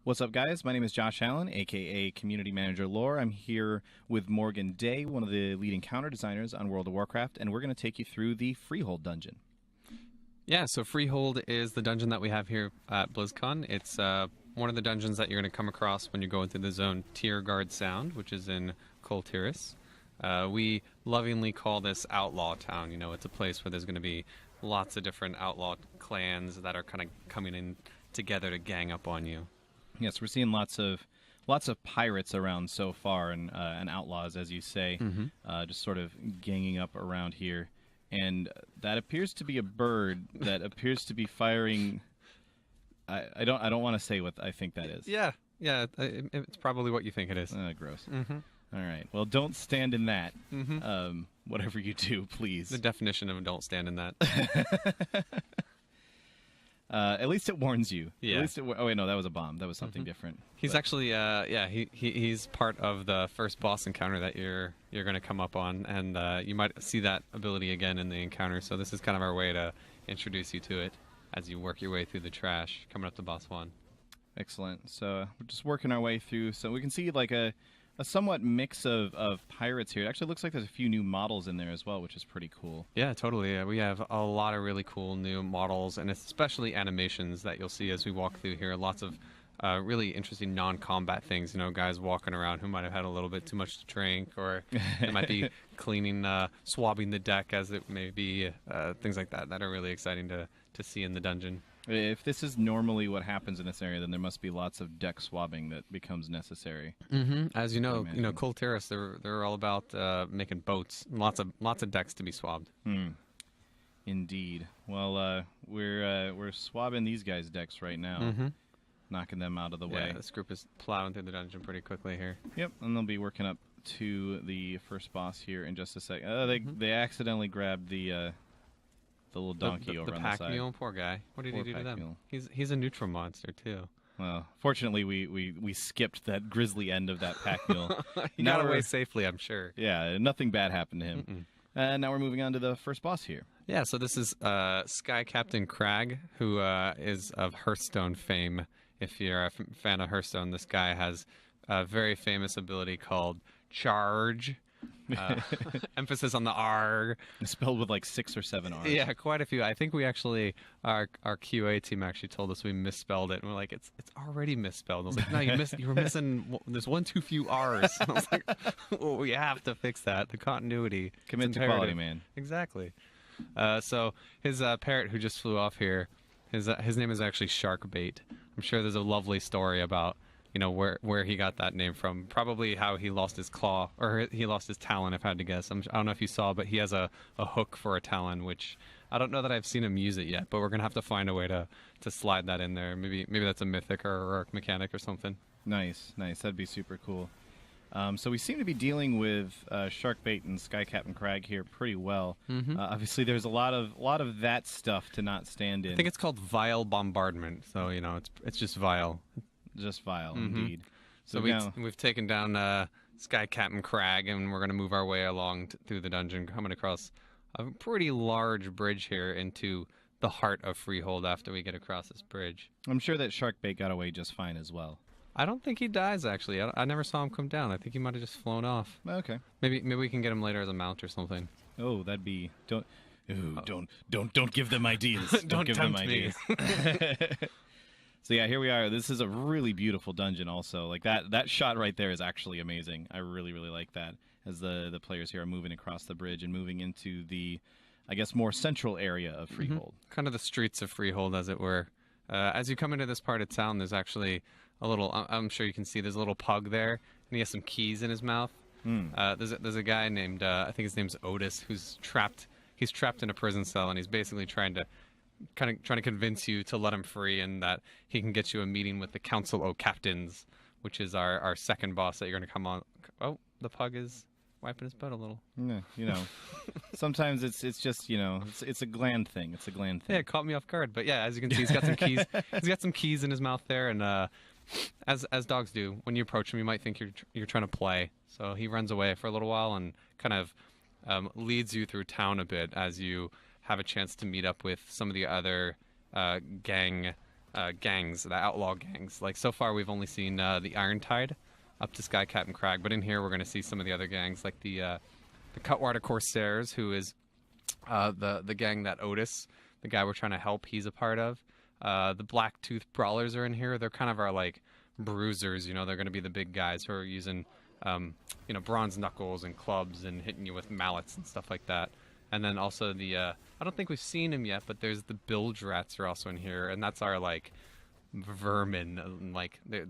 What's up, guys? My name is Josh Allen, aka Community Manager Lore. I'm here with Morgan Day, one of the leading counter designers on World of Warcraft, and we're going to take you through the Freehold dungeon. Yeah, so Freehold is the dungeon that we have here at BlizzCon. It's one of the dungeons that you're going to come across when you're going through the zone Tierguard Sound, which is in Kul Tiras. We lovingly call this Outlaw Town. You know, it's a place where there's going to be lots of different outlaw clans that are kind of coming in together to gang up on you. Yes, we're seeing lots of pirates around so far, and outlaws, as you say, just sort of ganging up around here. And that appears to be a bird that appears to be firing. I don't want to say what I think that is. Yeah, it's probably what you think it is. Gross. All right. Well, don't stand in that. Whatever you do, please. The definition of don't stand in that. At least it warns you. Yeah. At least oh wait, no, that was a bomb. That was something different. He's actually, he's part of the first boss encounter that you're going to come up on, and you might see that ability again in the encounter. So this is kind of our way to introduce you to it as you work your way through the trash, coming up to boss 1. Excellent. So we're just working our way through. So we can see like a somewhat mix of pirates here. It actually looks like there's a few new models in there as well, which is pretty cool. Yeah, totally. We have a lot of really cool new models, and especially animations that you'll see as we walk through here. Lots of really interesting non-combat things. You know, guys walking around who might have had a little bit too much to drink, or they might be cleaning, swabbing the deck, as it may be. Things like that are really exciting to see in the dungeon. If this is normally what happens in this area, then there must be lots of deck swabbing that becomes necessary. As you know, Kul Tiras, they're all about making boats. Lots of decks to be swabbed. Indeed. Well, we're swabbing these guys' decks right now, knocking them out of the way. Yeah, this group is plowing through the dungeon pretty quickly here. Yep, and they'll be working up to the first boss here in just a sec. They accidentally grabbed the little donkey over on the side. The pack mule, poor guy. What did he do to them? Mule. He's a neutral monster too. Well, fortunately, we skipped that grisly end of that pack mule. He got away safely, I'm sure. Yeah, nothing bad happened to him. And now we're moving on to the first boss here. Yeah, so this is Sky Captain Crag, who is of Hearthstone fame. If you're a fan of Hearthstone, this guy has a very famous ability called Charge. Emphasis on the R. Spelled with like 6 or 7 R's. Yeah, quite a few. I think we actually, our QA team actually told us we misspelled it, and we're like, it's already misspelled. I was like, no, you were missing. There's one too few R's. And I was like, well, we have to fix that. The continuity. Commit to quality, man. Exactly. So his parrot who just flew off here, his name is actually Sharkbait. I'm sure there's a lovely story about, you know, where he got that name from. Probably how he lost his claw, or he lost his talon, if I had to guess. I don't know if you saw, but he has a hook for a talon, which I don't know that I've seen him use it yet, but we're going to have to find a way to slide that in there. Maybe that's a mythic or a heroic mechanic or something. Nice. That'd be super cool. So we seem to be dealing with Sharkbait and Sky Captain Crag here pretty well. Obviously, there's a lot of that stuff to not stand in. I think it's called Vile Bombardment, so, you know, it's just vile. Just vile, indeed. So we've taken down Sky Captain Crag, and we're going to move our way along through the dungeon, coming across a pretty large bridge here into the heart of Freehold after we get across this bridge. I'm sure that Sharkbait got away just fine as well. I don't think he dies, actually. I never saw him come down. I think he might have just flown off. Okay. Maybe we can get him later as a mount or something. Oh, that'd be... Don't give them ideas. Don't give tempt them ideas. me. So yeah, here we are. This is a really beautiful dungeon also. Like that shot right there is actually amazing. I really, really like that as the players here are moving across the bridge and moving into the, I guess, more central area of Freehold. Kind of the streets of Freehold, as it were. As you come into this part of town, there's actually a little, I'm sure you can see, there's a little pug there, and he has some keys in his mouth. There's a guy named, I think his name's Otis, who's trapped. He's trapped in a prison cell, and he's basically trying to convince you to let him free, and that he can get you a meeting with the Council o' Captains, which is our second boss that you're going to come on. Oh, the pug is wiping his butt a little. Yeah, you know, sometimes it's just, you know, it's a gland thing. It's a gland thing. Yeah, it caught me off guard. But yeah, as you can see, he's got some keys. He's got some keys in his mouth there, and as dogs do, when you approach him, you might think you're trying to play. So he runs away for a little while and kind of leads you through town a bit as you have a chance to meet up with some of the other gang gangs, the outlaw gangs. Like so far, we've only seen the Iron Tide up to Sky Captain Crag, but in here we're going to see some of the other gangs, like the Cutwater Corsairs, who is the gang that Otis, the guy we're trying to help, he's a part of. The Black Tooth Brawlers are in here. They're kind of our like bruisers, you know. They're going to be the big guys who are using you know, bronze knuckles and clubs and hitting you with mallets and stuff like that. And then also the I don't think we've seen him yet, but there's the Bilge Rats are also in here, and that's our like vermin. Like they're